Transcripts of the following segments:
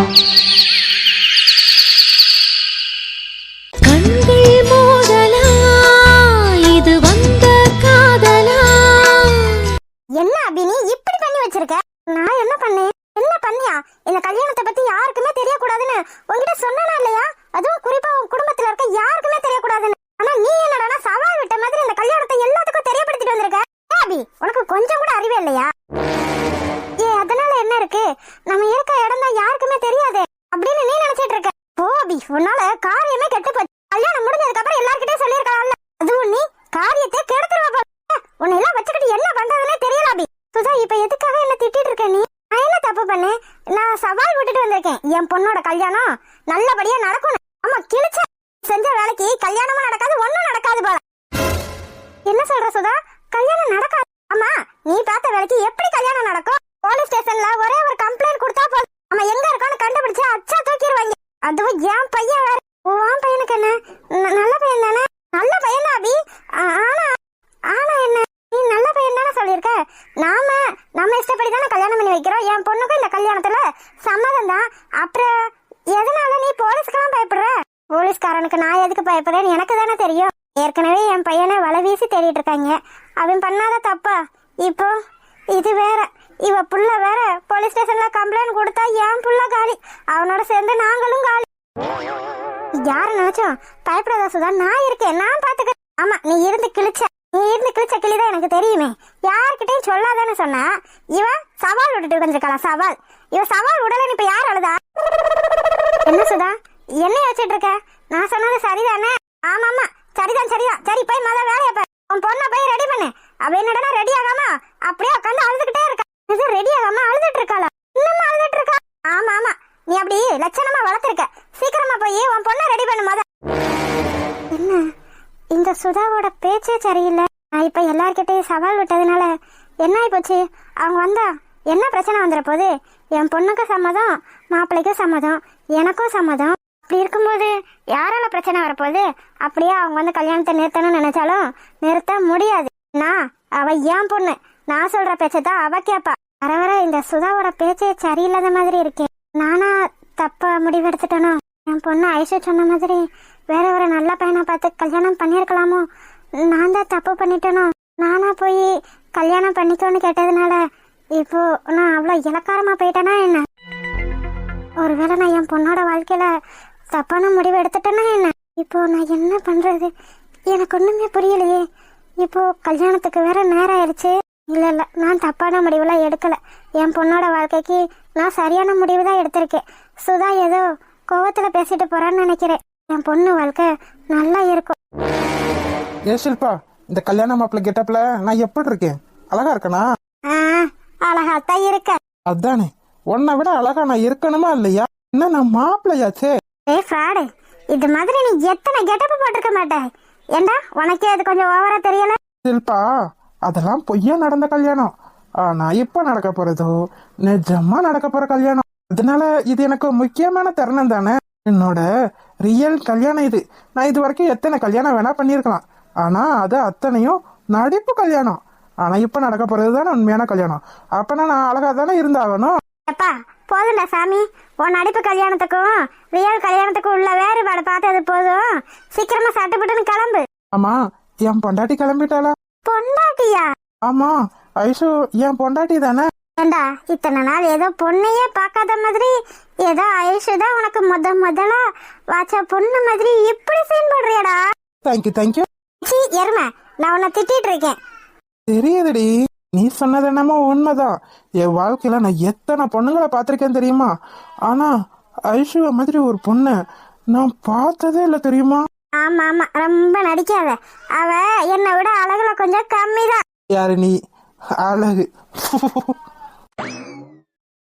என்ன அபினி இப்படி பண்ணி வச்சிருக்க? நான் என்ன பண்ணேன்? என்ன பண்ணியா? இந்த கல்யாணத்தை பத்தி யாருக்குமே தெரியக்கூடாதுன்னு உன்கிட்ட சொன்னனா இல்லையா? அதுவும் குறிப்பா உன் குடும்பத்துல இருக்க யாருக்குமே தெரியக்கூடாதுன்னு. ஆனா நீ என்னடா சவால் விட்ட மாதிரி இந்த கல்யாணத்தை எல்லாத்துக்கும் தெரியப்படுத்திட்டு வந்திருக்க. அபி, உனக்கு கொஞ்சம் கூட அறிவே இல்லையா? அதனால என்ன இருக்கு? நம்ம இருக்க இடம் தான் யாருக்குமே தெரியாது அப்படின்னு நீ நினைச்சிட்டு இருக்க. போ அபி, உன்னால காரியமே கெட்டு போச்சு. கல்யாணம் முடிஞ்சதுக்கு அப்புறம் எல்லார்கிட்டயும் சொல்லிருக்கலாம்ல. அதுவும் நீ காரியத்தை கெடுத்துருவ. உன்னை எல்லாம் வச்சுக்கிட்டு என்ன பண்றதுன்னே தெரியல அபி. சுதா, இப்ப எதுக்காக என்ன திட்டிட்டு இருக்க நீ? நான் என்ன தப்பு பண்ணேன்? நான் சவால் விட்டுட்டு வந்திருக்கேன். என் பொண்ணோட கல்யாணம் நல்லபடியா நடக்கணும். ஆமா, கிழிச்ச செஞ்ச வேலைக்கு கல்யாணமும் நடக்காது, ஒண்ணும் நடக்காது போல. என்ன சொல்ற சுதா? கல்யாணம் நடக்காது? ஆமா, நீ பார்த்த வேலைக்கு எப்படி கல்யாணம் நடக்கும்? போலீஸ் ஸ்டேஷன்ல ஒரே ஒரு கம்ப்ளைண்ட் கொடுத்தா போதும். அவன் எங்க இருக்கான்னு கண்டுபிடிச்சு அச்சா தூக்கிடுவாங்க. அதுவும் என் பையன் வேற. உன் பையனுக்கு என்ன? நல்ல பையன் தானே? நல்ல பையன் தான் அபி. ஆனா என்ன, நீ நல்ல பையன் தானே சொல்லியிருக்க. நம்ம இஷ்டப்படி தானே கல்யாணம் பண்ணி வைக்கிறோம். என் பொண்ணுக்கும் இந்த கல்யாணத்துல சம்மதம் தான். அப்புறம் எதனால நீ போலீஸ்க்கெல்லாம் பயப்படுற? போலீஸ்காரனுக்கு நான் எதுக்கு பயப்படுறேன்னு எனக்கு தானே தெரியும். ஏற்கனவே என் பையனை வலை வீசி தேடிட்டு இருக்காங்க. அவன் பண்ணாத தப்பா? இப்போ இது வேற. இவ புள்ள வேற போலீஸ் ஸ்டேஷன்ல கம்ப்ளைண்ட் கொடுத்தா என் புள்ள காலி. அவனோட சேர்ந்து நாங்களும் காலி. யாரு நினைச்சோம்? பயப்படாத சுதா, நான் இருக்கேன், நான் பாத்துக்க. ஆமா, நீ இருந்து கிழிச்ச கிளிதான் எனக்கு தெரியுமே. யார்கிட்டயும் சொல்லாதான்னு சொன்னா இவன் சவால் விட்டுட்டு கொஞ்சம் சவால். இவ சவால் விடலன்னு இப்ப யார் அழுதா? என்ன சுதா, என்ன யோசிச்சுட்டு இருக்க? நான் சொன்னது சரிதானே? ஆமாமா, சரிதான். சரி, போய் முதல்ல வேலையை பாரு. உன் பொண்ணை போய் ரெடி பண்ணு. அவ என்னடா ரெடி ஆகாம அப்படியே உட்காந்து அழுதுகிட்டே இருக்கா. இது ரெடி ஆகாம அழுதுட்டு இருக்காளா? இன்னும் அழுதுட்டு இருக்கா? ஆமா, நீ அப்படி லட்சணமா வளர்த்திருக்க. சீக்கிரமா போய் உன் பொண்ணை ரெடி பண்ணு முத. என்ன இந்த சுதாவோட பேச்சே சரியில்லை. நான் இப்ப எல்லார்கிட்டையும் சவால் விட்டதுனால என்ன ஆயிப்போச்சு? அவங்க வந்தா என்ன பிரச்சனை வந்துட போகுது? என் பொண்ணுக்கும் சம்மதம், மாப்பிள்ளைக்கும் சம்மதம், எனக்கும் சம்மதம். அப்படி இருக்கும்போது யாரால பிரச்சனை வரப்போகுது? அப்படியே அவங்க வந்து கல்யாணத்தை நிறுத்தணும்னு நினைச்சாலும் நிறுத்த முடியாது. அவ என் பொண்ணு, நான் சொல்ற பேச்சதான் அவ கேப்பா. வர இந்த சுதாவோட பேச்சே சரியில்லாத மாதிரி இருக்கே. நானா தப்ப முடிவெடுத்துட்டனோ? என் பொண்ணு ஐஷு சொன்ன மாதிரி வேற ஒரு நல்ல பையனை பார்த்து கல்யாணம் பண்ணிருக்கலாமோ? நான் தான் தப்பு பண்ணிட்டனோ? நானா போய் கல்யாணம் பண்ணிக்கோன்னு கேட்டதுனால இப்போ நான் அவ்வளவு இலக்காரமா போயிட்டேனா என்ன? ஒருவேளை நான் என் பொண்ணோட வாழ்க்கையில தப்பான முடிவு எடுத்துட்டேன்னா என்ன? இப்போ நான் என்ன பண்றது? எனக்கு ஒண்ணுமே புரியலையே. இப்போ கல்யாணத்துக்கு வேற நேரம் ஆயிடுச்சு. இல்ல, நான் தப்பான முடிவுலாம் எடுக்கல. என் பொண்ணோட வாழ்க்கைக்கு நான் சரியான முடிவு தான் எடுத்திருக்கேன். சுதா ஏதோ கோவத்துல பேசிட்டு போறான்னு நினைக்கிறேன். என் பொண்ணு வாழ்க்கை நல்லா இருக்கும். ஏ ஷில்பா, இந்த கல்யாண மாப்பிள்ளை கெட்டப்ல நான் எப்படி இருக்கேன்? அழகா இருக்கனா? அழகாத்தான் இருக்க. அதானே, உன்னை விட அழகா நான் இருக்கணுமா இல்லையா? என்ன நான் மாப்பிள்ளையாச்சே. ஃப்ராடு, இது மாதிரி நீ எத்தனை கெட்டப்பு போட்டிருக்க மாட்டே. ஏண்டா, உனக்கே அது கொஞ்சம் ஓவரா தெரியல? ஷில்பா, அதெல்லாம் பொய்யா நடந்த கல்யாணம். ஆனா இப்ப நடக்க போறதோ நிஜமா நடக்க போற கல்யாணம். அதனால இது எனக்கு முக்கியமான தருணம் தானே. என்னோட ரியல் கல்யாணம் இது. நான் இது வரைக்கும் எத்தனை கல்யாணம் வேணா பண்ணிருக்கலாம். ஆனா அது அத்தனையும் நடிப்பு கல்யாணம். ஆனா இப்ப நடக்க போறது தானே உண்மையான கல்யாணம். அப்பனா நான் அழகா தானே இருந்தாகணும். போதும்டா சாமி, உன் நடிப்பு கல்யாணத்துக்கும் ரியல் கல்யாணத்துக்கும் உள்ள வேறுபாடு பார்த்தது போதும். சீக்கிரமா சட்டுப்பட்டுன்னு கிளம்பு. ஆமா, என் பொண்டாட்டி கிளம்பிட்டாளா? பொண்டாட்டியா? ஆமா, ஐஷு என் பொண்டாட்டி தானே. ஏண்டா, இத்தனை நாள் ஏதோ பொண்ணையே பார்க்காத மாதிரி ஏதோ ஐஷுதான் உனக்கு முதலா வாச்ச பொண்ணு மாதிரி இப்படி சீன் போடுறியடா. தேங்க்யூ. எருமை, நான் உன்னை திட்டிட்டு இருக்கேன். தெரியுதுடி, நீ சொன்னது என்னமோ உண்மைதான். என் வாழ்க்கையில நான் எத்தனை பொண்ணுங்களை பார்த்திருக்கேன் தெரியுமா? ஆனா ஐஷுவ மாதிரி ஒரு பொண்ணு நான் பார்த்ததே இல்லை தெரியுமா? ஆமா, ரொம்ப நடிக்காத. அவ என்னை விட அழகுல கொஞ்சம் கம்மிதான். யாரு நீ? அழகு.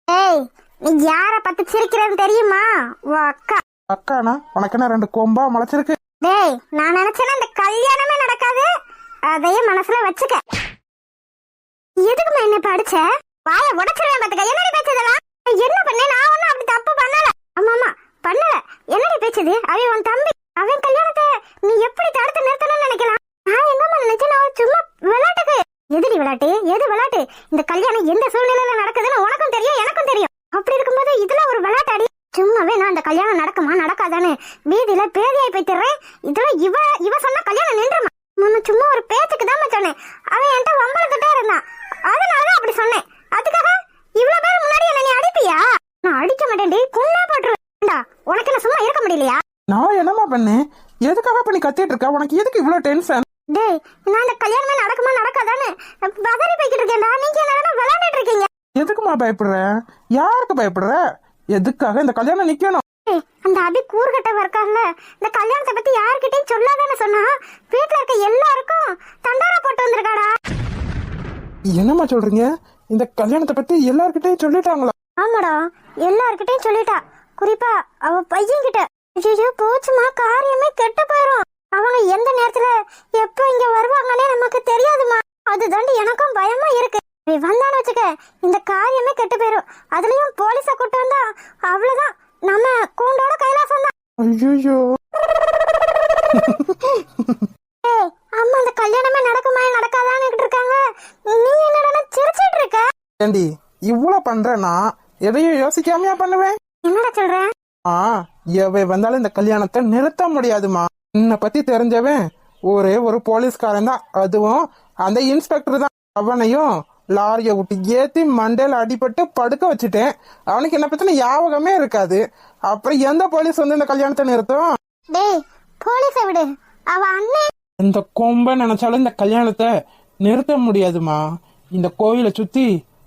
ஏய், நீ யார பத்தி சிரிக்கிறேன்னு தெரியுமா? அக்கா. அக்கானா? உனக்கு என்ன ரெண்டு கொம்பா முளைச்சிருக்கு? டேய், நான் நினைச்சேன்னா இந்த கல்யாணமே நடக்காது. அதையே மனசுல வச்சுக்க. எதுக்குமா என்ன படிச்ச? வாய உடைச்சிருவேன் பாத்துக்க. என்னடி பேச்சதெல்லாம்? என்ன பண்ண? நான் ஒண்ணும் அப்படி தப்பு பண்ணல. ஆமா, பண்ணல. என்னடி பேச்சது? அவன் உன் தம்பி. அவன் கல்யாணத்தை நீ எப்படி தடுத்து நிறுத்தணும்னு நினைக்கலாம்? நான் எங்கம்மா நினைச்சேன், நான் சும்மா விளையாட்டுக்கு. எதுடி விளையாட்டு? எது விளையாட்டு? இந்த கல்யாணம் எந்த சூழ்நிலையில நடக்குதுன்னு உனக்கும் தெரியும், எனக்கும் தெரியும். அப்படி இருக்கும்போது இதுல ஒரு விளையாட்டாடி. சும்மாவே நான் இந்த கல்யாணம் நடக்குமா நடக்காதான்னு வீதியில பேதியாய் போய்த்துறேன். இதுல இவ சொன்ன கல்யாணம் நின்றுமா? நான் சும்மா ஒரு பேச்சுக்கு தான் சொன்னேன். அவன் என்கிட்ட வம்பளத்துட்டே இருந்தான், அதனாலதான் அப்படி சொன்னேன். அதுக்காக இவ்வளவு பேர் முன்னாடி என்ன நீ அடிப்பியா? நான் அடிக்க மாட்டேன்டி, குள்ளா போட்டுருவேன்டா. உனக்கு என்ன சும்மா இருக்க முடியலையா? நான் என்னமா பண்ணேன்? எதுக்காக பண்ணி கத்திட்டு இருக்க? உனக்கு எதுக்கு இவ்வளவு டென்ஷன்? டேய், நான் இந்த கல்யாணமே நடக்குமா நடக்காதான்னு பதறி போய்கிட்டு இருக்கேன்டா. நீங்க என்ன விளையாண்டுட்டு இருக்கீங்க? எதுக்குமா பயப்படுற? யாருக்கு பயப்படுற? எதுக்காக இந்த கல்யாணம் நிக்கணும்? அந்த அபி கூறுகட்டவ இருக்கான்ல, இந்த கல்யாணத்தை பத்தி யாருக்கிட்டையும் சொல்லாதான்னு சொன்னா வீட்டுல இருக்க எல்லாருக்கும் தண்டாரா போட்டு வந்திருக்காடா. என்னம்மா சொல்றீங்க? இந்த கல்யாணத்தை பத்தி எல்லார்கிட்டயும் சொல்லிட்டாங்களா? ஆமாடா, எல்லார்கிட்டையும் சொல்லிட்டா. குறிப்பா அவ பையன் கிட்ட. ஐயோ போச்சுமா, காரியமே கெட்டு போயிரும். அவங்க எந்த நேரத்துல எப்ப இங்க வருவாங்கன்னே நமக்கு தெரியாதுமா. அதுதாண்டி எனக்கும் பயமா இருக்கு. வந்தான்னு வச்சுக்க, இந்த காரியமே கெட்டு போயிரும். அதுலயும் போலீஸ கூட்டு வந்தா அவ்வளவுதான், நம்ம கூண்டோட கைலாசம் தான். ஐயோ, அம்மா அந்த கல்யாணமே நடக்குமா நடக்காதான்னு இருக்காங்க. நீ என்னடா சிரிச்சிட்டு இருக்க? ஏண்டி இவ்வளவு பண்றேன்னா எதையும் யோசிக்காமையா பண்ணுவேன்? என்னடா சொல்ற? எவை வந்தாலும் இந்த கல்யாணத்தை நிறுத்த முடியாதுமா. என்னை பத்தி தெரிஞ்சவன் ஒரே ஒரு போலீஸ்காரன் தான், அதுவும் அந்த இன்ஸ்பெக்டர் தான். அவனையும் லாரிய விட்டு ஏத்தி மண்டையில அடிபட்டு படுக்க வச்சுட்டேன். அவனுக்கு என்ன பத்தின ஞாபகமே இருக்காது. அப்புறம் எந்த போலீஸ் வந்து இந்த கல்யாணத்தை நிறுத்தும்? டேய், போலீஸ விடு, அவ அண்ணே. இந்த கொம்ப நினைச்சாலும் இந்த கல்யாணத்தை நிறுத்த முடியாதுமா. இந்த கோயிலை சுத்தி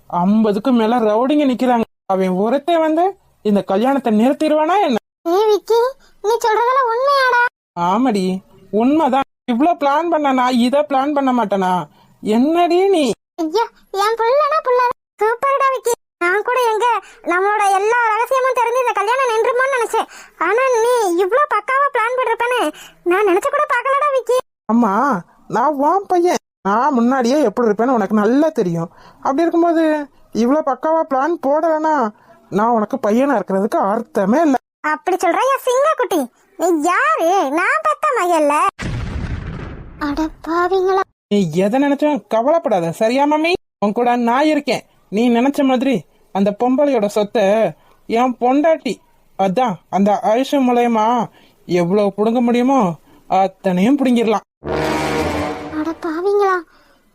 50க்கு மேல ரவுடிங்க நிக்கிறாங்க. அவன் ஒருத்தன் வந்து இந்த கல்யாணத்தை நிறுத்திடுவானா என்ன? ஏய் விக்கி, நீ சொல்றதெல்லாம் உண்மையாடா? ஆமாடி, உண்மைதான். இவ்வளவு பிளான் பண்ண நான் இத பிளான் பண்ண மாட்டேனா? என்னடி நீ? ஐயா, என் புள்ளனா புள்ள சூப்பர்டா விக்கி. நான் கூட எங்க நம்மளோட எல்லா ரகசியமும் தெரிஞ்சு இந்த கல்யாணம் நின்றுமோன்னு நினைச்சேன். ஆனா நீ இவ்வளவு பக்காவா பிளான் பண்ணிருப்பேன்னு நான் நினைச்சு கூட பார்க்கலடா விக்கி. அம்மா, நான் வான் பையன். நான் முன்னாடியே எப்படி இருப்பேன்னு உனக்கு நல்லா தெரியும். அப்படி இருக்கும்போது இவ்வளவு பக்காவா பிளான் போடலன்னா நான் உனக்கு பையனா இருக்கிறதுக்கு அர்த்தமே இல்லை. அப்படி சொல்ற என் சிங்க குட்டி? நீ யாரு? நான் பெத்த மகல்ல. அட பாவிங்களா. நீ எதை நினைச்சும் கவலைப்படாத, சரியா மாமி? உன் கூட நான் இருக்கேன். நீ நினைச்ச மாதிரி அந்த பொம்பளையோட சொத்தை என் பொண்டாட்டி, அதான் அந்த ஆயுஷ் மூலயமா எவ்வளவு புடுங்க முடியுமோ அத்தனையும் புடுங்கிடலாம். அட பாவிங்களா,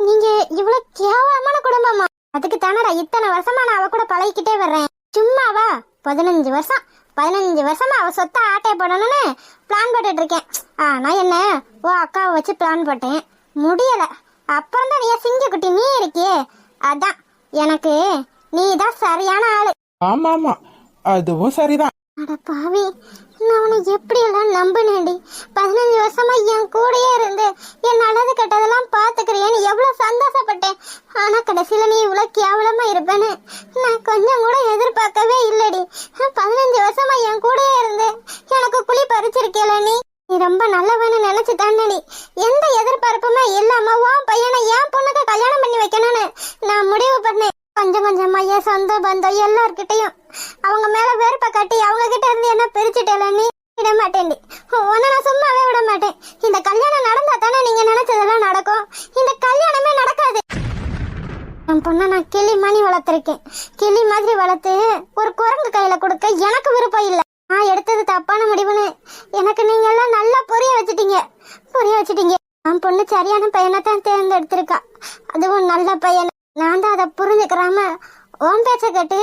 நீங்க இவ்வளவு கேவலமான குடும்பமா? அதுக்கு தானடா இத்தனை வருஷமா நான் அவ கூட பழகிக்கிட்டே வர்றேன். சும்மாவா 15 வருஷமா அவ சொத்தை ஆட்டை போடணும்னு பிளான் போட்டுட்டு இருக்கேன். நான் என்ன ஓ அக்காவை வச்சு பிளான் போட்டேன், முடியல. அப்புறம் தான் நீ சிங்க குட்டி நீ இருக்கியே, அதான் எனக்கு நீ தான் சரியான ஆளு. ஆமா ஆமா, அதுவும் சரிதான். அட பாவி, நான் உன்னை எப்படி எல்லாம் நம்பினேன்டி. 15 வருஷமா என் கூடயே இருந்து என் நல்லது கெட்டதெல்லாம் பாத்துக்கிறியேன்னு எவ்வளவு சந்தோஷப்பட்டேன். ஆனா கடைசியில நீ இவ்வளவு கேவலமா இருப்பேன்னு நான் கொஞ்சம் கூட எதிர்பார்க்கவே இல்லடி. 15 வருஷமா என் கூடயே இருந்து எனக்கு குழி பறிச்சிருக்கேல நீ. நீ ரொம்ப நல்லவன்னு நினைச்சு தாண்டி எந்த எதிர்பார்ப்புமே இல்லாம உன் பையனை என் பொண்ணுக்கு கல்யாணம் பண்ணி வைக்கணும்னு நான் முடிவு பண்ணேன். கொஞ்சம் கொஞ்சமா என் சொந்த பந்தம் எல்லார்கிட்டையும் அவங்க மேல வேர்ப்ப கட்டி அவங்க கிட்ட இருந்து என்ன பிரிச்சுட்டல நீ. விட மாட்டேன்டி, உன்னை நான் சும்மாவே விட மாட்டேன். இந்த கல்யாணம் நடந்தா தானே நீங்க நினைச்சதெல்லாம் நடக்கும். இந்த கல்யாணமே நடக்காது. என் பொண்ணை நான் கிளி மணி வளர்த்திருக்கேன். கிளி மாதிரி வளர்த்து ஒரு குரங்கு கையில கொடுக்க எனக்கு விருப்பம் இல்லை. நான் எடுத்தது தப்பான முடிவுன்னு எனக்கு நீங்க எல்லாம் நல்லா புரிய வச்சுட்டீங்க. என் பொண்ணு சரியான பையனை தான் தேர்ந்தெடுத்திருக்கா, அதுவும் நல்ல பையன். நான் தான் அதை புரிஞ்சுக்கிறாம உன் பேச்ச கேட்டு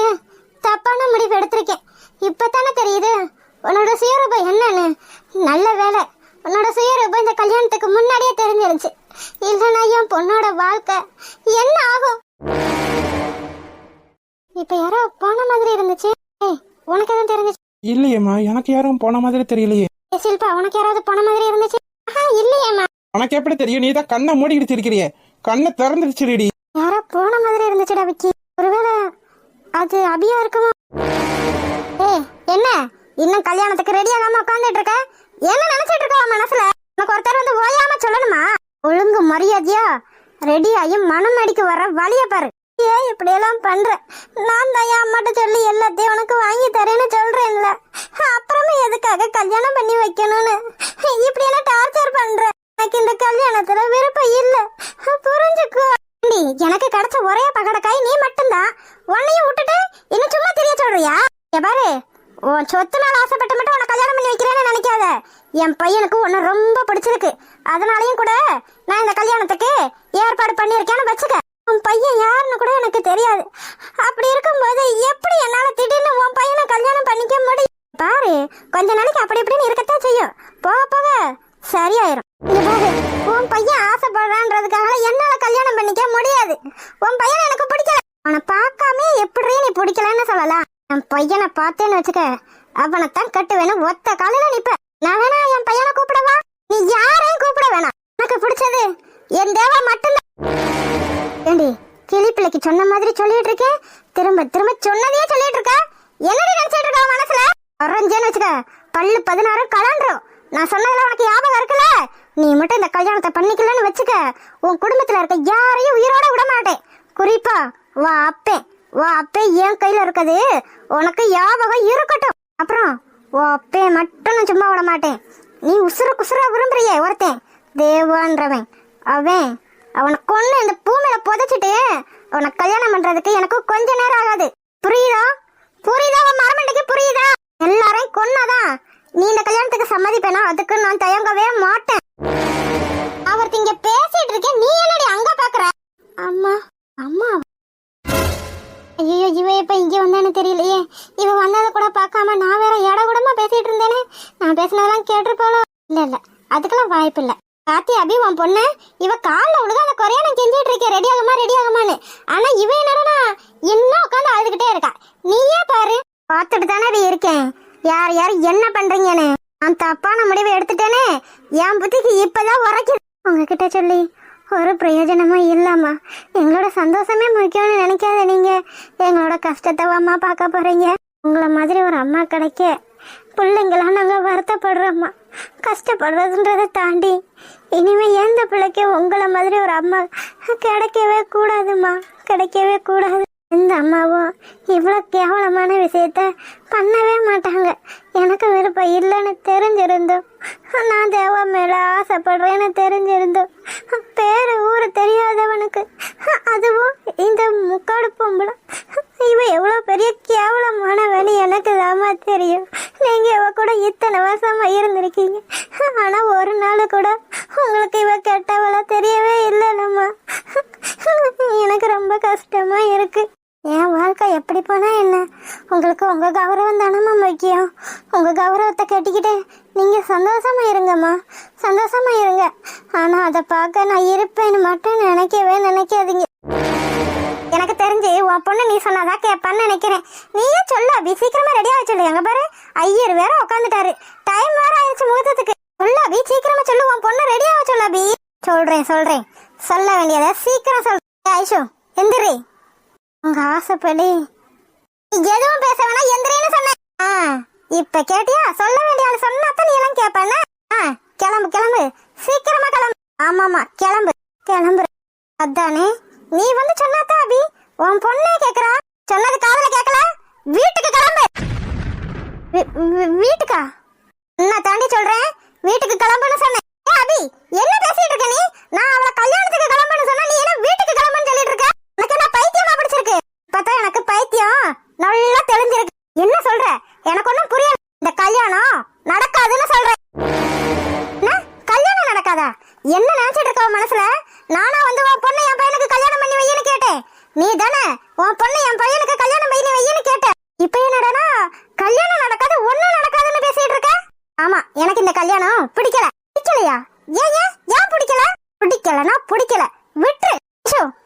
தப்பான முடிவு எடுத்திருக்கேன். இப்பதானே தெரியுது உன்னோட சுயரூபம் என்னன்னு. நல்ல வேலை உன்னோட சுயரூபம் இந்த கல்யாணத்துக்கு முன்னாடியே தெரிஞ்சிருச்சு. இல்லைன்னா என் பொண்ணோட வாழ்க்கை என்ன ஆகும்? இப்ப யாரோ போன மாதிரி இருந்துச்சு. உனக்கு எதுவும் தெரிஞ்சிச்சு? இல்லையேம்மா, எனக்கு யாரும் போன மாதிரி தெரியலையே. சில்பா, உனக்கு யாராவது போன மாதிரி இருந்துச்சு? இல்லையேம்மா. உனக்கு எப்படி தெரியும்? நீ தான் கண்ணை மூடிக்கிட்டு இருக்கிறியே, கண்ணை திறந்துடுச்சுடி. யாரோ போன மாதிரி இருந்துச்சுடா விக்கி. ஒருவேளை அது அபியா இருக்குமா? என்ன இன்னும் கல்யாணத்துக்கு ரெடி ஆகாம உட்காந்துட்டு இருக்க? என்ன நினைச்சிட்டு இருக்க மனசுல? உனக்கு ஒருத்தர் வந்து ஓயாம சொல்லணுமா? ஒழுங்கு மரியாதையா ரெடி ஆகி மனம் அடிக்க வர வழிய பாரு. ஏன் இப்படி எல்லாம் பண்ற? நான் தான் என் அம்மாட்ட சொல்லி எல்லாத்தையும் உனக்கு வாங்கி தரேன்னு சொல்றேன்ல, அப்புறமே எதுக்காக கல்யாணம் பண்ணி வைக்கணும்னு இப்படி எல்லாம் டார்ச்சர் பண்ற? எனக்கு இந்த கல்யாணத்துல விருப்பம் இல்ல, புரிஞ்சுக்கோ. எனக்கு கிடைச்ச ஒரே பகடக்காய் நீ மட்டும்தான். உன்னையும் விட்டுட்டு இன்னும் சும்மா தெரிய சொல்றியா? பாரு, உன் சொத்து மேல ஆசைப்பட்டு மட்டும் உன்னை கல்யாணம் பண்ணி வைக்கிறேன்னு நினைக்காத. என் பையனுக்கு உன்னை ரொம்ப பிடிச்சிருக்கு, அதனாலயும் கூட நான் இந்த கல்யாணத்துக்கு ஏற்பாடு பண்ணியிருக்கேன்னு வச்சுக்க. உன் பையன் யாருன்னு கூட எனக்கு தெரியாது. அப்படி இருக்கும்போது எப்படி என்னால திடீர்னு உன் பையனை கல்யாணம் பண்ணிக்க முடியும்? பாரு, கொஞ்ச நாளைக்கு அப்படி இப்படின்னு இருக்கத்தான் செய்யும், போக போக சரியாயிரும். இங்க பாரு, உன் பையன் ஆசைப்படுறான்றதுக்காக என்னால கல்யாணம் பண்ணிக்க முடியாது. உன் பையனை எனக்கு பிடிக்கல. அவனை பார்க்காம எப்படி நீ பிடிக்கலன்னு சொல்லலாம். என் பையனை பார்த்தேன்னு வச்சுக்க, அவனைத்தான் கட்டுவேன்னு ஒத்த காலையில நிப்ப. நான் வேணா என் பையனை கூப்பிடவா? நீ யாரையும் கூப்பிட வேணாம். எனக்கு பிடிச்சது என் தேவா மட்டும்தான். ஏண்டி, கிளி பிள்ளைக்கு சொன்ன மாதிரி சொல்லிட்டு இருக்கேன், திரும்ப திரும்ப சொன்னதையே சொல்லிட்டு இருக்க. என்னடி நினைச்சிட்டு இருக்க மனசுல? அரஞ்சேன்னு வச்சுக்க, பல்லு 16 கலண்டுரும். நான் சொன்னதுல உனக்கு ஞாபகம் இருக்குல்ல? நீ மட்டும் இந்த கல்யாணத்தை பண்ணிக்கலன்னு வச்சுக்க, உன் குடும்பத்துல இருக்க யாரையும் உயிரோட விட மாட்டேன். குறிப்பா வா அப்பே என் கையில இருக்குது, உனக்கு ஞாபகம் இருக்கட்டும். அப்புறம் அப்பே மட்டும் நான் சும்மா விட மாட்டேன். நீ உசுர குசுர விரும்புறியே ஒருத்தன் தேவான்றவன், அவனை கொண்டு இந்த பூமியில புதைச்சிட்டு அவனை கல்யாணம் பண்றதுக்கு எனக்கு கொஞ்ச நேரம் ஆகாது. புரியுதா? உன் மரமண்டைக்கு புரியுதா? எல்லாரையும் கொன்னாதான் நீ இந்த கல்யாணத்துக்கு சம்மதிப்பேனா? அதுக்கு நான் தயங்கவே மாட்டேன். அவர்த்த இங்க பேசிட்டு இருக்கேன், நீ என்னடி அங்க பாக்குற? அம்மா ஐயோ, இவ இப்ப இங்க வந்தானு தெரியலையே. இவ வந்ததை கூட பார்க்காம நான் வேற இட கூடமா பேசிட்டு இருந்தேனே. நான் பேசினதெல்லாம் கேட்டிருப்பாளோ? இல்ல அதுக்கெல்லாம் வாய்ப்பு இல்ல. காத்தி அபி, உன் பொண்ணு இவ காலில் விழுக அந்த குறைய நான் கெஞ்சிட்டு இருக்கேன், ரெடி ஆகுமான்னு. ஆனா இவ என்னடா இன்னும் உட்காந்து அழுதுகிட்டே இருக்கா. நீயே பாரு, பார்த்துட்டு தானே இருக்கேன் யார் என்ன பண்றீங்கன்னு. நான் தப்பான முடிவை எடுத்துட்டேனே, என் புத்திக்கு இப்பதான் உரைக்குது. உங்ககிட்ட சொல்லி ஒரு பிரயோஜனமா இல்லாமா? எங்களோட சந்தோஷமே முக்கியம்னு நினைக்காத நீங்க. எங்களோட கஷ்டத்தை அம்மா பார்க்க போறீங்க. உங்களை மாதிரி ஒரு அம்மா கிடைக்க பிள்ளைங்களாம் நாங்க வருத்தப்படுறோம்மா. கஷ்டப்படுறதுன்றதை தாண்டி இனிமே எந்த பிள்ளைக்கு உங்களை மாதிரி ஒரு அம்மா கிடைக்கவே கூடாதுமா, கிடைக்கவே கூடாது. எந்த அம்மாவும் இவ்வளோ கேவலமான விஷயத்த பண்ணவே மாட்டாங்க. எனக்கு விருப்பம் இல்லைன்னு தெரிஞ்சிருந்தோம், நான் தேவா மேல ஆசைப்படுறேன்னு தெரிஞ்சிருந்தோம், பேரு ஊரு தெரியாதவனுக்கு, அதுவும் இந்த முக்காடு பொம்பளை, இவ எவ்வளோ பெரிய கேவலமான வேலை எனக்கு தாமா தெரியும். நீங்க இவ கூட இத்தனை வருஷமா இருந்திருக்கீங்க, ஆனா ஒரு நாள் கூட உங்களுக்கு இவ கெட்டவளா தெரியவே இல்லைல்லம்மா. எனக்கு ரொம்ப கஷ்டமா இருக்கு. என் வாழ்க்கை எப்படி போனா என்ன, உங்களுக்கு உங்க கௌரவம் தானம்மா முக்கியம். உங்க கௌரவத்தை கட்டிக்கிட்டு நீங்க சந்தோஷமா இருங்கம்மா, சந்தோஷமா இருங்க. ஆனா அதை பார்க்க நான் இருப்பேன்னு மட்டும் நினைக்காதீங்க. எனக்கு தெரிஞ்சு உன் பொண்ணு நீ சொன்னாதான் கேட்பான்னு நினைக்கிறேன். நீயே சொல்லு அபி, சீக்கிரமா ரெடியாக சொல்லு. எங்க பாரு, ஐயர் வேற உட்காந்துட்டாரு, டைம் வேற ஆயிடுச்சு முகூர்த்தத்துக்கு. சொல்லு அபி, சீக்கிரமா சொல்லு. உன் பொண்ணு ரெடியாக சொல்லு அபி. சொல்றேன், சொல்ல வேண்டியதை சீக்கிரம் சொல்றேன். ஐஷோ எந்திரி, உங்க ஆசைப்படி எதுவும் பேச வேணா, எந்திரின்னு சொன்னேன். இப்ப கேட்டியா? சொல்ல வேண்டிய ஆள் சொன்னாத்தான் நீ எல்லாம் கேட்பானே. கிளம்பு, சீக்கிரமா கிளம்பு. ஆமாமா, கிளம்பு. அதானே நீ வந்து சொன்னாத்தான் அபி, உன் பொண்ணே கேக்குறா. சொன்னது காதுல கேட்கல, வீட்டுக்கு கிளம்பு. வீட்டுக்கா? நான் தாண்டி சொல்றேன், வீட்டுக்கு கிளம்புன்னு சொன்னேன். அபி, என்ன பேசிட்டு இருக்க நீ? நான் அவளை கல்யாணத்துக்கு கிளம்புன்னு சொன்னா நீ என்ன வீட்டுக்கு கிளம்புன்னு சொல்லிட்டு இருக்க? எனக்கு என்ன பைத்தியமா பிடிச்சிருக்கு? பார்த்தா எனக்கு பைத்தியம் நல்லா தெரிஞ்சிருக்கு. என்ன சொல்ற? எனக்கு ஒன்னும் புரியல. இந்த கல்யாணம் நடக்காதுன்னு சொல்றேன். கல்யாணம் நடக்காதா? என்ன நினைச்சிட்டு இருக்க மனசுல? நானா வந்து உன் பொண்ணு என் பையனுக்கு கல்யாணம் பண்ணி வையின்னு கேட்டேன். நீ தானே உன் பொண்ணு என் பையனுக்கு கல்யாணம் பண்ணி வையின்னு கேட்ட. இப்ப என்னடா கல்யாணம் நடக்காது, ஒண்ணும் நடக்காதுன்னு பேசிட்டு இருக்க? ஆமா, எனக்கு இந்த கல்யாணம் பிடிக்கலையா? ஏன் பிடிக்கல விட்டு.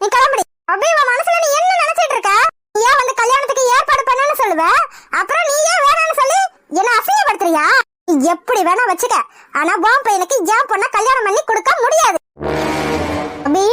நீ கிளம்பி. அப்படியே உன் மனசுல நீ என்ன நினைச்சிட்டு இருக்க? நீ ஏன் வந்து கல்யாணத்துக்கு ஏற்பாடு பண்ணன்னு சொல்லுவ, அப்புறம் நீ ஏன் வேணான்னு சொல்லி என்ன அசிங்கப்படுத்துறியா? நீ எப்படி வேணா வச்சுக்க, ஆனா உன் பையனுக்கு ஏன் பொண்ண கல்யாணம் பண்ணி கொடுக்க முடியாது. அபி,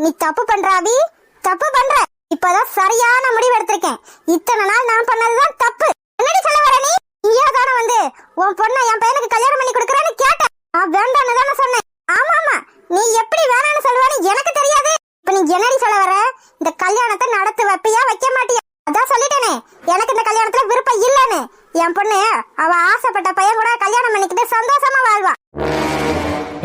நீ தப்பு பண்ற அபி, தப்பு பண்ற. இப்பதான் சரியான முடிவு எடுத்திருக்கேன். இத்தனை நாள் நான் பண்ணதுதான் தப்பு. என்னடி சொல்ல வர நீ? நீயே தானே வந்து உன் பொண்ண என் பையனுக்கு கல்யாணம் பண்ணி கொடுக்கறேன்னு கேட்ட. நான் வேண்டான்னு தானே சொன்னேன். ஆமா, நீ எப்படி வேணான்னு சொல்லுவான்னு எனக்கு தெரியாது. இப்ப நீ என்னடி சொல்ல வர? இந்த கல்யாணத்தை நடத்து வைப்பியா, வைக்க மாட்டியா? அதான் சொல்லிட்டேனே, எனக்கு இந்த கல்யாணத்துல விருப்பம் இல்லன்னு. என் பொண்ணு அவ ஆசைப்பட்ட பையன் கூட கல்யாணம் பண்ணிக்கிட்டு சந்தோஷமா வாழ்வா.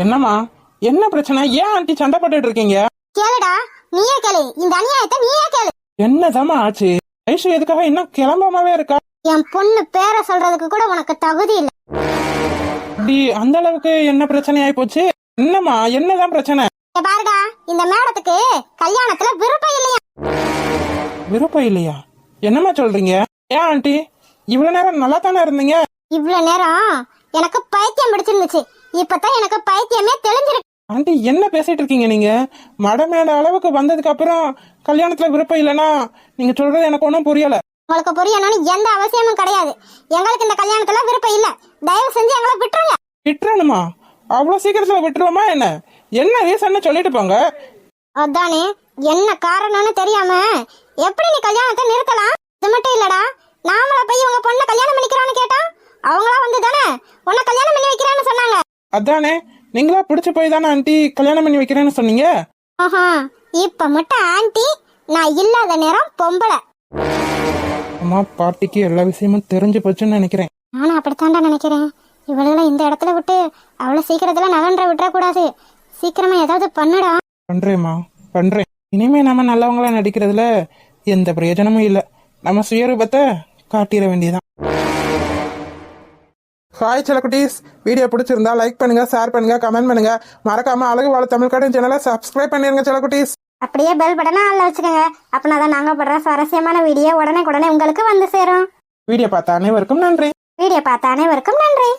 என்னம்மா, என்ன பிரச்சனை? ஏன் ஆண்டி சண்டை போட்டுட்டு இருக்கீங்க? கேளுடா, நீயே கேளு. இந்த அநியாயத்தை நீயே கேளு. என்னதாம்மா ஆச்சு? ஐஷு எதுக்காக இன்னும் கிளம்பாமவே இருக்கா? என் பொண்ணு பேரை சொல்றதுக்கு கூட உனக்கு தகுதி இல்ல. அப்படி அந்த அளவுக்கு என்ன பிரச்சனை ஆயி போச்சு? என்னம்மா, என்னதான் பிரச்சனை? இங்க பாருடா, இந்த மேடத்துக்கு கல்யாணத்துல விருப்பம் இல்லையா? விருப்பம் இல்லையா? என்னம்மா சொல்றீங்க? ஏன் ஆண்டி, இவ்வளவு நேரம் நல்லா தானே இருந்தீங்க? இவ்வளவு நேரம் எனக்கு பைத்தியம் பிடிச்சிருந்துச்சு, இப்பதான் எனக்கு பைத்தியமே தெளிஞ்சிருக்கு. ஆண்டி, என்ன பேசிட்டு இருக்கீங்க நீங்க? மடமேட அளவுக்கு வந்ததுக்கு அப்புறம் கல்யாணத்துல விருப்பம் இல்லைன்னா நீங்க சொல்றது எனக்கு ஒன்றும் புரியல. உங்களுக்கு புரியணும்னு எந்த அவசியமும் கிடையாது. எங்களுக்கு இந்த கல்யாணத்துல விருப்பம் இல்ல. தயவு செஞ்சு எங்களை விட்டுருங்க. விட்டுறணுமா? அவ்வளவு சீக்கிரத்துல விட்டுருவோமா என்ன? என்ன ரீசன் சொல்லிட்டு போங்க. அதானே, என்ன காரணம்னு தெரியாம எப்படி நீ கல்யாணத்தை நிறுத்தலாம்? இது மட்டும் இல்லடா, நாமள போய் உங்க பொண்ணை கல்யாணம் பண்ணிக்கிறான்னு கேட்டா அவங்களா வந்து தானே உன்னை கல்யாணம் பண்ணி வைக்கிறேன்னு சொன்னாங்க. அதானே, நீங்களா பிடிச்சு போய் தானே ஆண்டி கல்யாணம் பண்ணி வைக்கிறேன்னு சொன்னீங்க. ஆஹா, இப்ப மட்டும் ஆண்டி, நான் இல்லாத நேரம் பொம்பளை. அம்மா, பாட்டிக்கு எல்லா விஷயமும் தெரிஞ்சு போச்சுன்னு நினைக்கிறேன். நானும் அப்படித்தான்டா நினைக்கிறேன். இவளை இந்த இடத்துல விட்டு அவ்வளவு சீக்கிரத்துல நகன்ற விட்டுற கூடாது. சீக்கிரமா ஏதாவது பண்ணுடா. பண்றேம்மா, பண்றேன். இனிமே நம்ம நல்லவங்களா நடிக்கிறதுல எந்த பிரயோஜனமும் இல்ல. நம்ம சுயரூபத்தை காட்டிட வேண்டியதான். ஹாய் செல்லக்குட்டீஸ், வீடியோ பிடிச்சிருந்தா லைக் பண்ணுங்க, ஷேர் பண்ணுங்க, கமெண்ட் பண்ணுங்க. மறக்காம அழகு வாழ தமிழ் கார்டன் சேனலை சப்ஸ்கிரைப் பண்ணிருங்க செல்லக்குட்டீஸ். அப்படியே பெல் பட்டனை ஆன்ல வச்சுக்கோங்க. அப்பனாதான் நாங்க படுற சுவாரஸ்யமான வீடியோ உடனே உங்களுக்கு வந்து சேரும். வீடியோ பார்த்த அனைவருக்கும் நன்றி. வீடியோ பார்த்த அனைவருக்கும் நன்றி.